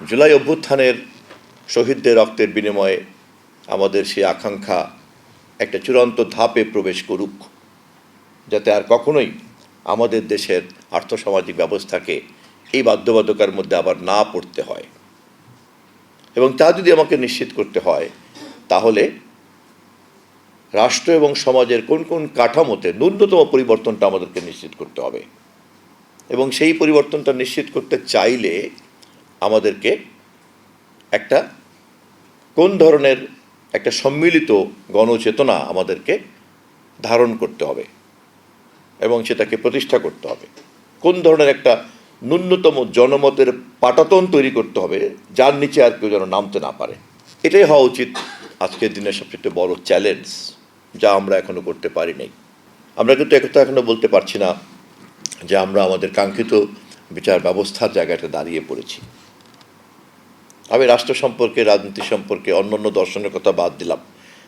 জুলাই অভ্যুত্থানের শহীদদের রক্তের বিনিময়ে আমাদের সেই আকাঙ্ক্ষা একটা চূড়ান্ত ধাপে প্রবেশ করুক, যাতে আর কখনোই আমাদের দেশের আর্থসামাজিক ব্যবস্থাকে এই বাধ্যবাধকতার মধ্যে আবার না পড়তে হয়। এবং তা যদি আমাকে নিশ্চিত করতে হয়, তাহলে রাষ্ট্র এবং সমাজের কোন কোন কাঠামোতে ন্যূনতম পরিবর্তনটা আমাদেরকে নিশ্চিত করতে হবে। এবং সেই পরিবর্তনটা নিশ্চিত করতে চাইলে আমাদেরকে একটা কোন ধরনের একটা সম্মিলিত গণচেতনা আমাদেরকে ধারণ করতে হবে এবং সেটাকে প্রতিষ্ঠা করতে হবে। কোন ধরনের একটা ন্যূনতম জনমতের পাটাতন তৈরি করতে হবে, যার নিচে আর কেউ যেন নামতে না পারে। এটাই হওয়া উচিত আজকের দিনের সবচেয়ে বড় চ্যালেঞ্জ, যা আমরা এখনো করতে পারি নাই। আমরা কিন্তু একথা এখনো বলতে পারছি না যে আমরা আমাদের কাঙ্ক্ষিত বিচার ব্যবস্থার জায়গাটা দাঁড়িয়ে পড়েছি। আমি রাষ্ট্র সম্পর্কে, রাজনীতি সম্পর্কে, অন্যান্য দর্শনের কথা বাদ দিলাম,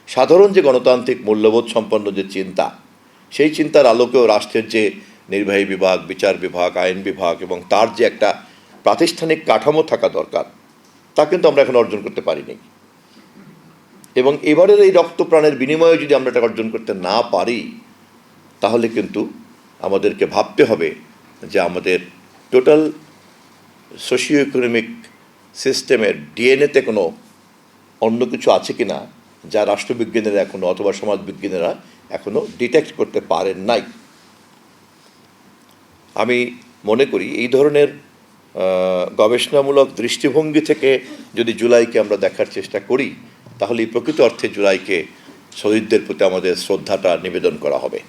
সাধারণ যে গণতান্ত্রিক মূল্যবোধ সম্পন্ন যে চিন্তা, সেই চিন্তার আলোকেও রাষ্ট্রের যে নির্বাহী বিভাগ, বিচার বিভাগ, আইন বিভাগ এবং তার যে একটা প্রাতিষ্ঠানিক কাঠামো থাকা দরকার, তা কিন্তু আমরা এখন অর্জন করতে পারিনি। এবং এবারের এই রক্তপ্রাণের বিনিময়ে যদি আমরা এটা অর্জন করতে না পারি, তাহলে কিন্তু আমাদেরকে ভাবতে হবে যে আমাদের টোটাল সোশিও ইকোনমিক সিস্টেমের ডিএনএতে কোনো অন্য কিছু আছে কি না, যা রাষ্ট্রবিজ্ঞানীরা এখনও অথবা সমাজবিজ্ঞানীরা এখনও ডিটেক্ট করতে পারেন নাই। আমি মনে করি এই ধরনের গবেষণামূলক দৃষ্টিভঙ্গি থেকে যদি জুলাইকে আমরা দেখার চেষ্টা করি, তাহলে প্রকৃত অর্থে জুলাইকে শহীদদের প্রতি আমাদের শ্রদ্ধাটা নিবেদন করা হবে।